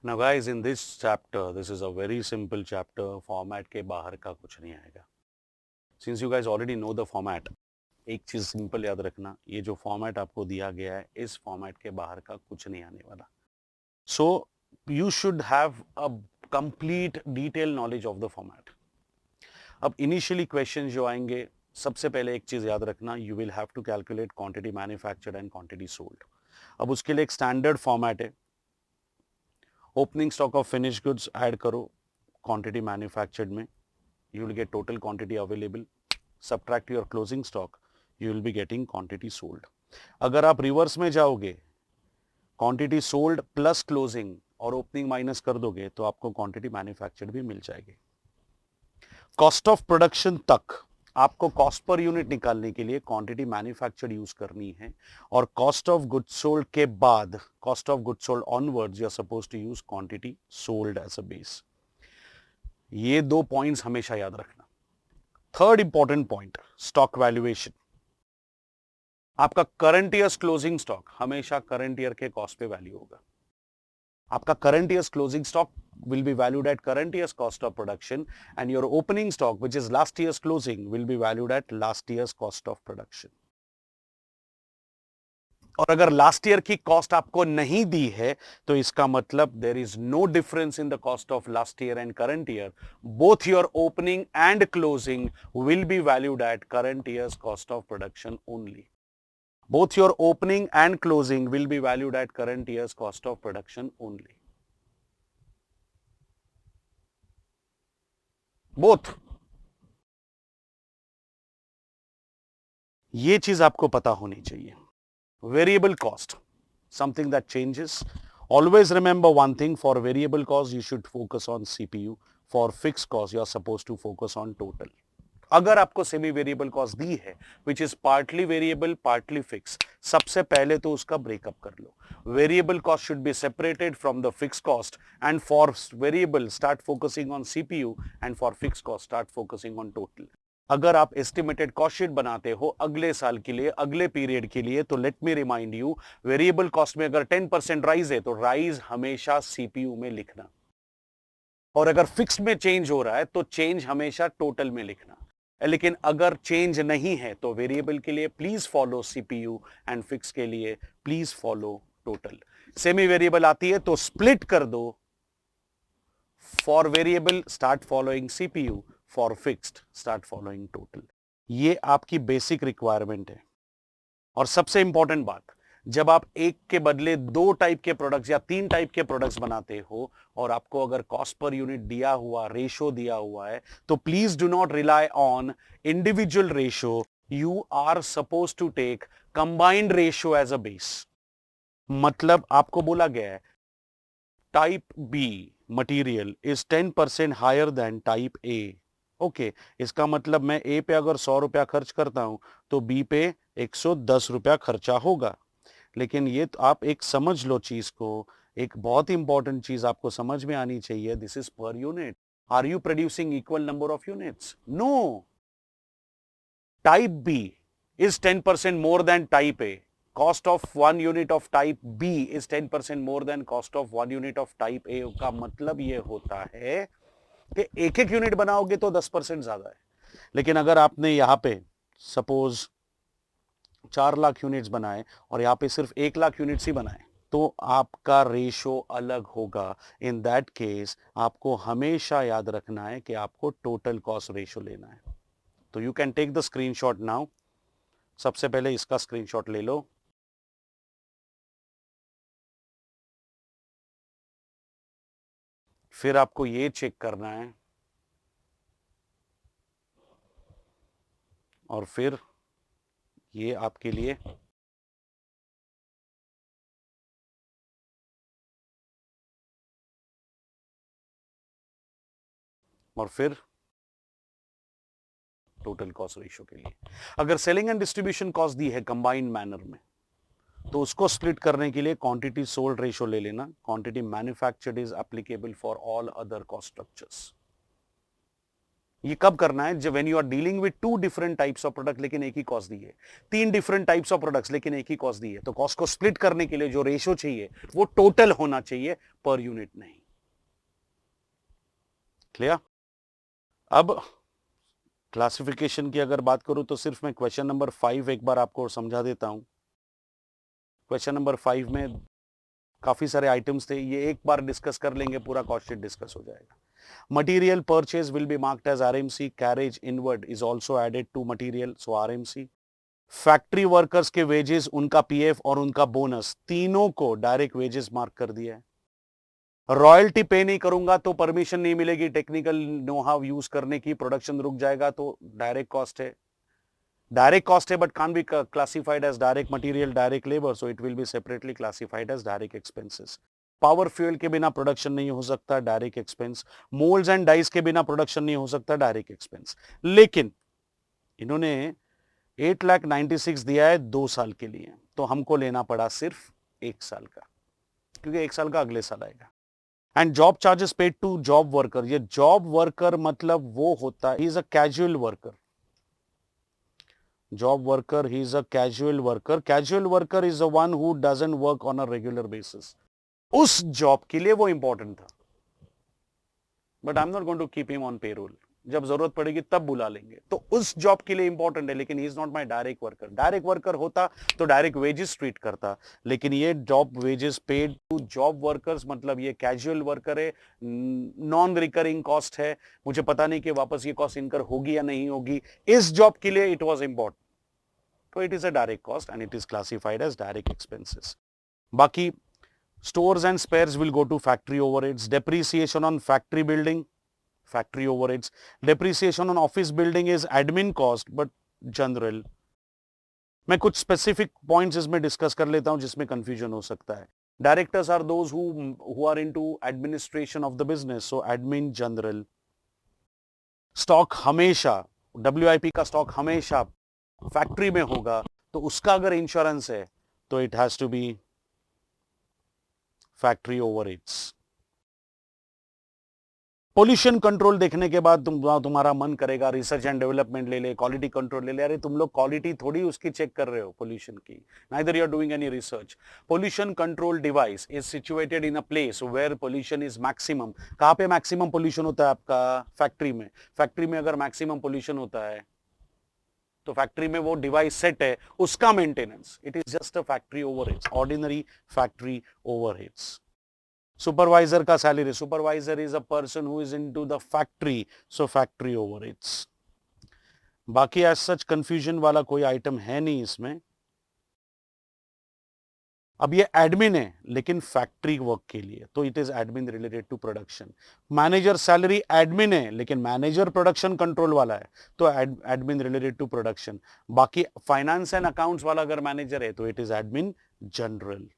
Now guys, in this chapter, this is a very simple chapter. Format के बाहर का कुछ नहीं आएगा. Since you guys already know the format, एक चीज सिंपल याद रखना, ये जो फॉर्मेट आपको दिया गया है, इस फॉर्मेट के बाहर का कुछ नहीं आने वाला. So you should have a complete detailed knowledge of the format. अब इनिशियली क्वेश्चन जो आएंगे, सबसे पहले एक चीज याद रखना, you will have to calculate quantity manufactured and quantity sold. अब उसके लिए एक स्टैंडर्ड फॉर्मेट है. Opening stock of finish goods add करो क्वांटिटी मैन्युफैक्चर्ड में, you will get total quantity available. Subtract your closing stock, you will be getting quantity sold. अगर आप reverse में जाओगे, क्वांटिटी सोल्ड प्लस क्लोजिंग और opening minus कर दोगे तो आपको क्वांटिटी मैन्युफैक्चर्ड भी मिल जाएगी. कॉस्ट ऑफ प्रोडक्शन तक आपको कॉस्ट पर यूनिट निकालने के लिए क्वांटिटी मैन्युफैक्चर्ड यूज करनी है, और कॉस्ट ऑफ गुड्स सोल्ड के बाद, cost of goods sold onwards, you are supposed to use quantity sold as a base. ये दो पॉइंट्स हमेशा याद रखना. Third important point, stock valuation. आपका करंट ईयर्स क्लोजिंग स्टॉक हमेशा करंट ईयर के कॉस्ट पे वैल्यू होगा. आपका current year's closing stock will be valued at current year's cost of production, and your opening stock, which is last year's closing, will be valued at last year's cost of production. और अगर last year की cost आपको नहीं दी है तो इसका मतलब there is no difference in the cost of last year and current year. Both your opening and closing will be valued at current year's cost of production only. Both your opening and closing will be valued at current year's cost of production only. Both. ये चीज आपको पता होनी चाहिए. Variable cost, something that changes. Always remember one thing: for variable cost, you should focus on CPU. For fixed cost, you are supposed to focus on total. अगर आपको semi variable cost दी है which is partly variable partly fix, सबसे पहले तो उसका breakup कर लो. Variable cost should be separated from the fix cost, and for variable start focusing on CPU, and for fix cost start focusing on total. अगर आप estimated cost sheet बनाते हो अगले साल के लिए, अगले पीरियड के लिए, तो let me remind you, variable cost में अगर 10% राइज है तो राइज हमेशा सीपीयू में लिखना, और अगर फिक्स्ड में चेंज हो रहा है तो चेंज हमेशा टोटल में लिखना. लेकिन अगर चेंज नहीं है तो वेरिएबल के लिए please follow CPU, and fix के लिए please follow total. Semi variable आती है तो स्प्लिट कर दो. For variable start following CPU, for fixed start following total. ये आपकी बेसिक रिक्वायरमेंट है. और सबसे इंपॉर्टेंट बात, जब आप एक के बदले दो टाइप के प्रोडक्ट्स या तीन टाइप के प्रोडक्ट्स बनाते हो और आपको अगर कॉस्ट पर यूनिट दिया हुआ, रेशो दिया हुआ है, तो please do not rely on individual ratio. You are suppose to take combined ratio as a base. मतलब आपको बोला गया है type B material is 10% higher than type A. Okay, इसका मतलब मैं ए पे अगर 100 रुपया खर्च करता हूं तो बी पे 110 रुपया खर्चा होगा. लेकिन ये तो आप एक समझ लो चीज को, एक बहुत इंपॉर्टेंट चीज आपको समझ में आनी चाहिए, this is per unit. Are you producing equal number of units? No. Type B is 10% more than type A. Cost of one unit of type B is 10% more than cost of one unit of type A. का मतलब ये होता है कि एक एक unit बनाओगे तो 10% ज्यादा है. लेकिन अगर आपने यहां पे सपोज 4 लाख यूनिट्स बनाए और यहां पे सिर्फ 1 लाख यूनिट्स ही बनाए तो आपका रेशो अलग होगा. इन दैट केस आपको हमेशा याद रखना है कि आपको टोटल कॉस्ट रेशो लेना है. तो you can take the screenshot now. सबसे पहले इसका स्क्रीनशॉट ले लो. फिर आपको ये चेक करना है, और फिर ये आपके लिए और फिर टोटल कॉस्ट रेशियो के लिए. अगर सेलिंग एंड डिस्ट्रीब्यूशन कॉस्ट दी है कंबाइंड मैनर में तो उसको स्प्लिट करने के लिए क्वांटिटी सोल्ड रेशियो ले लेना. Quantity manufactured is applicable for all other cost structures. ये कब करना है? जब when you are dealing with 2 different types of product लेकिन एक ही कॉस्ट दी है, 3 डिफरेंट टाइप्स ऑफ प्रोडक्ट्स लेकिन एक ही कॉस्ट दी है, तो कॉस्ट को स्प्लिट करने के लिए जो रेशियो चाहिए वो टोटल होना चाहिए, पर यूनिट नहीं। क्लियर? अब क्लासिफिकेशन की अगर बात करूं तो सिर्फ मैं क्वेश्चन नंबर 5 एक बार आपको समझा देता हूं। क्वेश्चन नंबर 5 में काफी सारे आइटम्स थे, ये एक बार डिस्कस कर लेंगे, पूरा कॉस्ट शीट डिस्कस हो जाएगा। Material purchase will be marked as RMC. Carriage inward is also added to material, so RMC. Factory workers के वेजेस, उनका पीएफ और उनका बोनस, तीनों को डायरेक्ट वेजेस मार्क कर दिया है। रॉयल्टी पे नहीं करूंगा तो परमिशन नहीं मिलेगी टेक्निकल नो हाउ यूज करने की, प्रोडक्शन रुक जाएगा, तो डायरेक्ट कॉस्ट है। डायरेक्ट कॉस्ट है but can be classified as direct material, direct labour, so it will be separately classified as direct expenses. Power fuel के बिना प्रोडक्शन नहीं हो सकता, direct expense. Moulds and dies के बिना प्रोडक्शन नहीं हो सकता, डायरेक्ट एक्सपेंस। लेकिन इन्होंने 8,96,000 दिया है 2 साल के लिए, तो हमको लेना पड़ा सिर्फ 1 साल का, क्योंकि 1 साल का अगले साल आएगा। And job charges paid to job worker, ये जॉब वर्कर मतलब वो होता है, he is a casual worker. Job worker, he is a casual worker. Casual worker is the one who doesn't work on a regular basis. उस job के लिए वो important था, but I am not going to keep him on payroll, जब जरूरत पड़ेगी तब बुला लेंगे, तो उस जॉब के लिए इंपॉर्टेंट है, लेकिन he is not my direct worker. Direct worker होता तो डायरेक्ट वेजेस ट्रीट करता, लेकिन ये job wages paid to job workers मतलब ये कैजुअल वर्कर है, नॉन रिकरिंग कॉस्ट है, मुझे पता नहीं कि वापस ये कॉस्ट इनकर होगी या नहीं होगी, इस जॉब के लिए इट वॉज इंपॉर्टेंट, तो it is a direct cost and it is classified as direct expenses. बाकी stores and spares will go to factory overheads. Depreciation on factory building, factory overheads. Depreciation on office building is admin cost but general. मैं कुछ specific points इसमें discuss कर लेता हूं जिसमें confusion हो सकता है। Directors are those who are into administration of the business, so admin general. Stock हमेशा, WIP का स्टॉक हमेशा फैक्ट्री में होगा, तो उसका अगर इंश्योरेंस है तो it has to be factory overheads. Pollution control देखने के बाद तुम्हारा मन करेगा रिसर्च एंड डेवलपमेंट ले ले, क्वालिटी कंट्रोल ले ले। अरे तुम लोग क्वालिटी थोड़ी उसकी चेक कर रहे हो पोल्यूशन की, neither you are doing any research. Pollution control device is situated in a place where pollution is maximum. कहां पे मैक्सिमम पोल्यूशन होता है आपका? फैक्ट्री में। फैक्ट्री में अगर मैक्सिमम पोल्यूशन होता है तो फैक्ट्री में वो डिवाइस सेट है, उसका maintenance, it is just a factory overheads, ordinary factory overheads. Supervisor का salary, supervisor is a person who is into the factory, so factory overheads. बाकी एज सच कंफ्यूजन वाला कोई आइटम है नहीं इसमें। अब ये एडमिन है लेकिन फैक्ट्री वर्क के लिए, तो it is admin related to production. Manager salary admin है लेकिन मैनेजर प्रोडक्शन कंट्रोल वाला है, तो एडमिन रिलेटेड टू प्रोडक्शन। बाकी फाइनेंस एंड अकाउंट्स वाला अगर मैनेजर है तो it is admin general.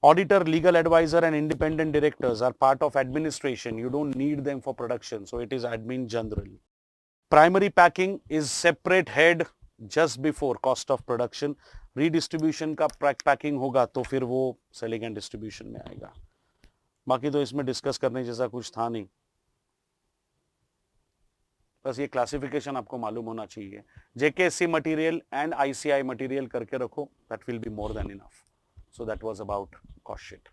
Auditor, legal advisor and independent directors are part of administration. You don't need them for production, so it is admin general. Primary packing is separate head just before cost of production. Redistribution का packing होगा तो फिर वो selling and distribution में आएगा। बाकी तो इसमें डिस्कस करने जैसा कुछ था नहीं, बस ये क्लासिफिकेशन आपको मालूम होना चाहिए। JKSC material and ICI material करके रखो, that will be more than enough. So that was about cost sheet.